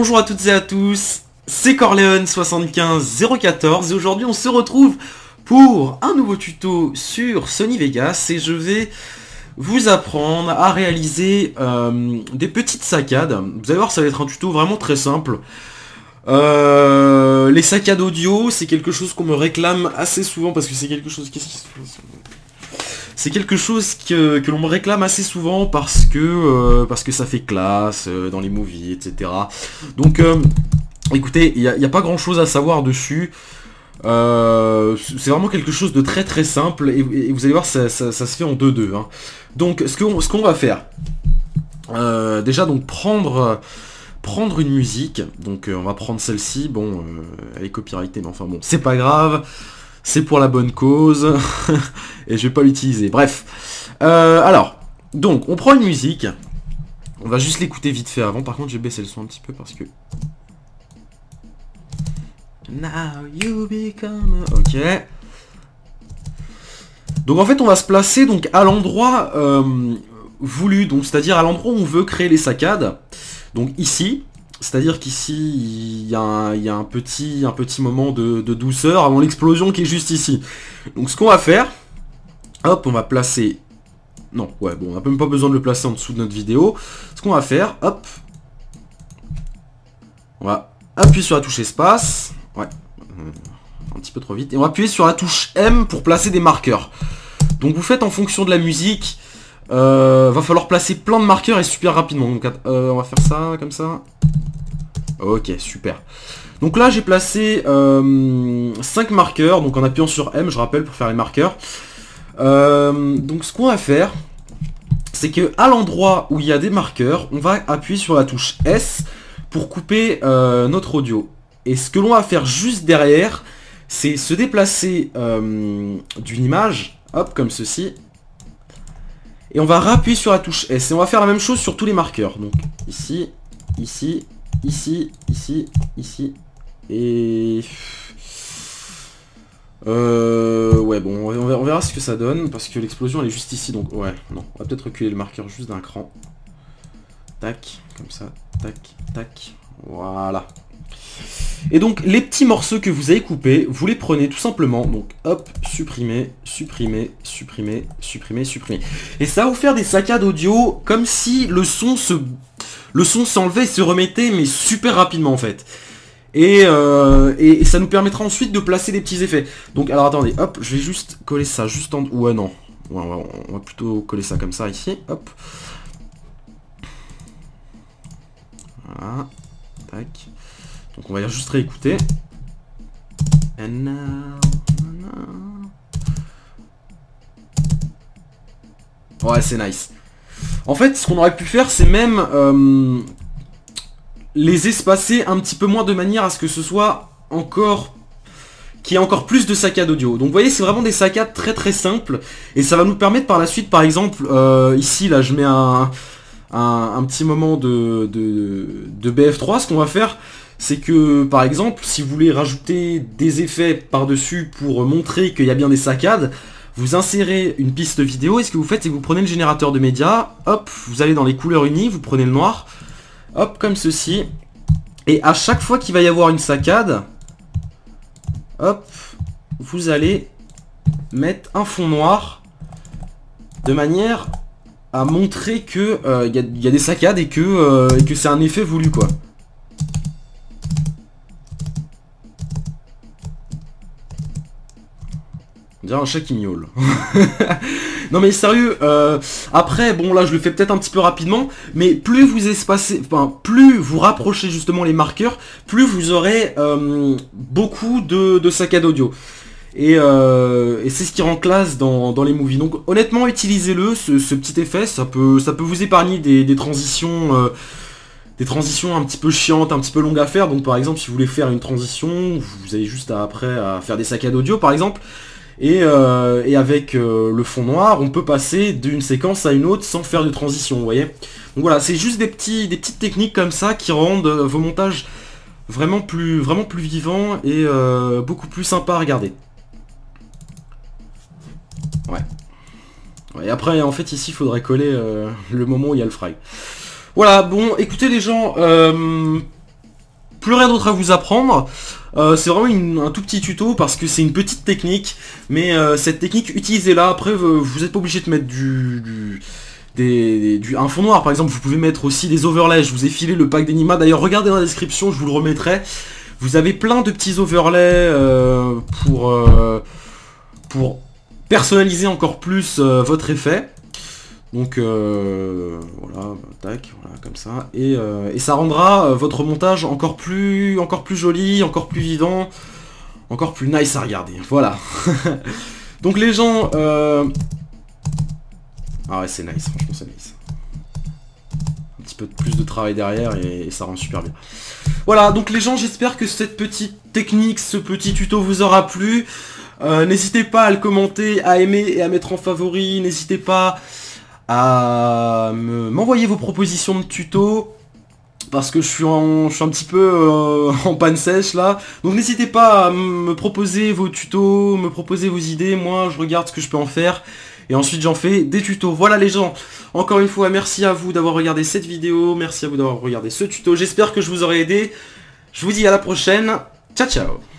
Bonjour à toutes et à tous, c'est Corleone75014 et aujourd'hui on se retrouve pour un nouveau tuto sur Sony Vegas et je vais vous apprendre à réaliser des petites saccades. Vous allez voir, ça va être un tuto vraiment très simple. Les saccades audio, c'est quelque chose qu'on me réclame assez souvent parce que c'est quelque chose... Qu'est-ce qui se passe ? C'est quelque chose que l'on me réclame assez souvent parce que ça fait classe dans les movies, etc. Donc, écoutez, il n'y a pas grand chose à savoir dessus. C'est vraiment quelque chose de très très simple et vous allez voir, ça se fait en 2-2. Hein. Donc, ce qu'on va faire, déjà, donc prendre une musique. Donc, on va prendre celle-ci. Bon, elle est copyrightée, mais enfin bon, c'est pas grave. C'est pour la bonne cause, et je vais pas l'utiliser. Bref, alors, donc, on prend une musique. On va juste l'écouter vite fait avant. Par contre, j'ai baissé le son un petit peu parce que... Now you become... Ok. Donc, en fait, on va se placer donc à l'endroit voulu. Donc, c'est-à-dire à l'endroit où on veut créer les saccades. Donc, ici... C'est-à-dire qu'ici, il y a un petit moment de douceur avant l'explosion qui est juste ici. Donc ce qu'on va faire, hop, on va placer... Non, ouais, bon, on n'a même pas besoin de le placer en dessous de notre vidéo. Ce qu'on va faire, hop, on va appuyer sur la touche espace. Ouais, un petit peu trop vite. Et on va appuyer sur la touche M pour placer des marqueurs. Donc vous faites en fonction de la musique. Va falloir placer plein de marqueurs et super rapidement. Donc on va faire ça, comme ça. Ok, super. Donc là, j'ai placé 5 marqueurs, donc en appuyant sur M, je rappelle, pour faire les marqueurs. Donc ce qu'on va faire, c'est que à l'endroit où il y a des marqueurs, on va appuyer sur la touche S pour couper notre audio. Et ce que l'on va faire juste derrière, c'est se déplacer d'une image, hop, comme ceci. Et on va réappuyer sur la touche S. Et on va faire la même chose sur tous les marqueurs. Donc ici, ici... Ici, ici, ici, et... ouais, bon, on verra ce que ça donne, parce que l'explosion, elle est juste ici, donc, ouais, non, on va peut-être reculer le marqueur juste d'un cran. Tac, comme ça, tac, tac, voilà. Et donc, les petits morceaux que vous avez coupés, vous les prenez tout simplement, donc, hop, supprimer, supprimer, supprimer, supprimer, supprimer. Et ça va vous faire des saccades audio, comme si le son s'enlevait et se remettait, mais super rapidement en fait. Et ça nous permettra ensuite de placer des petits effets. Donc alors attendez, hop, je vais juste coller ça juste en... Ouais non, ouais, on va plutôt coller ça comme ça ici, hop. Voilà, tac. Donc on va juste réécouter. And now... Ouais, c'est nice. En fait, ce qu'on aurait pu faire, c'est même les espacer un petit peu moins de manière à ce que ce soit encore... qu'il y ait encore plus de saccades audio. Donc vous voyez, c'est vraiment des saccades très très simples. Et ça va nous permettre par la suite, par exemple, ici, là, je mets un petit moment de BF3. Ce qu'on va faire, c'est que, par exemple, si vous voulez rajouter des effets par-dessus pour montrer qu'il y a bien des saccades, vous insérez une piste vidéo et ce que vous faites, c'est que vous prenez le générateur de médias, hop, vous allez dans les couleurs unies, vous prenez le noir, hop, comme ceci, et à chaque fois qu'il va y avoir une saccade, hop, vous allez mettre un fond noir de manière à montrer que y a des saccades et que c'est un effet voulu, quoi. On dirait un chat qui miaule. Non mais sérieux, après, bon là je le fais peut-être un petit peu rapidement, mais plus vous espacez, enfin plus vous rapprochez justement les marqueurs, plus vous aurez beaucoup de saccades audio. Et c'est ce qui rend classe dans les movies. Donc honnêtement, utilisez-le, ce petit effet, ça peut vous épargner des transitions un petit peu chiantes, un petit peu longues à faire. Donc par exemple, si vous voulez faire une transition, vous avez juste après à faire des saccades audio par exemple. Et avec le fond noir, on peut passer d'une séquence à une autre sans faire de transition, vous voyez. Donc voilà, c'est juste des petites techniques comme ça qui rendent vos montages vraiment plus vivants et beaucoup plus sympas à regarder. Ouais. Et après, en fait, ici, il faudrait coller le moment où il y a le fry. Voilà, bon, écoutez les gens, plus rien d'autre à vous apprendre. C'est vraiment un tout petit tuto parce que c'est une petite technique. Mais cette technique, utilisez-la. Après, vous n'êtes pas obligé de mettre un fond noir. Par exemple, vous pouvez mettre aussi des overlays. Je vous ai filé le pack d'Enigma. D'ailleurs, regardez dans la description, je vous le remettrai. Vous avez plein de petits overlays pour personnaliser encore plus votre effet. Donc voilà, tac, voilà, comme ça. Et ça rendra votre montage encore plus joli, encore plus vivant, encore plus nice à regarder. Voilà. Donc les gens... Ah ouais, c'est nice, franchement c'est nice. Un petit peu plus de travail derrière et ça rend super bien. Voilà, donc les gens, j'espère que cette petite technique, ce petit tuto vous aura plu. N'hésitez pas à le commenter, à aimer et à mettre en favori. N'hésitez pas à m'envoyer vos propositions de tuto. Parce que je suis un petit peu en panne sèche là. Donc n'hésitez pas à me proposer vos tutos, me proposer vos idées. Moi, je regarde ce que je peux en faire. Et ensuite, j'en fais des tutos. Voilà les gens. Encore une fois, merci à vous d'avoir regardé cette vidéo. Merci à vous d'avoir regardé ce tuto. J'espère que je vous aurai aidé. Je vous dis à la prochaine. Ciao, ciao.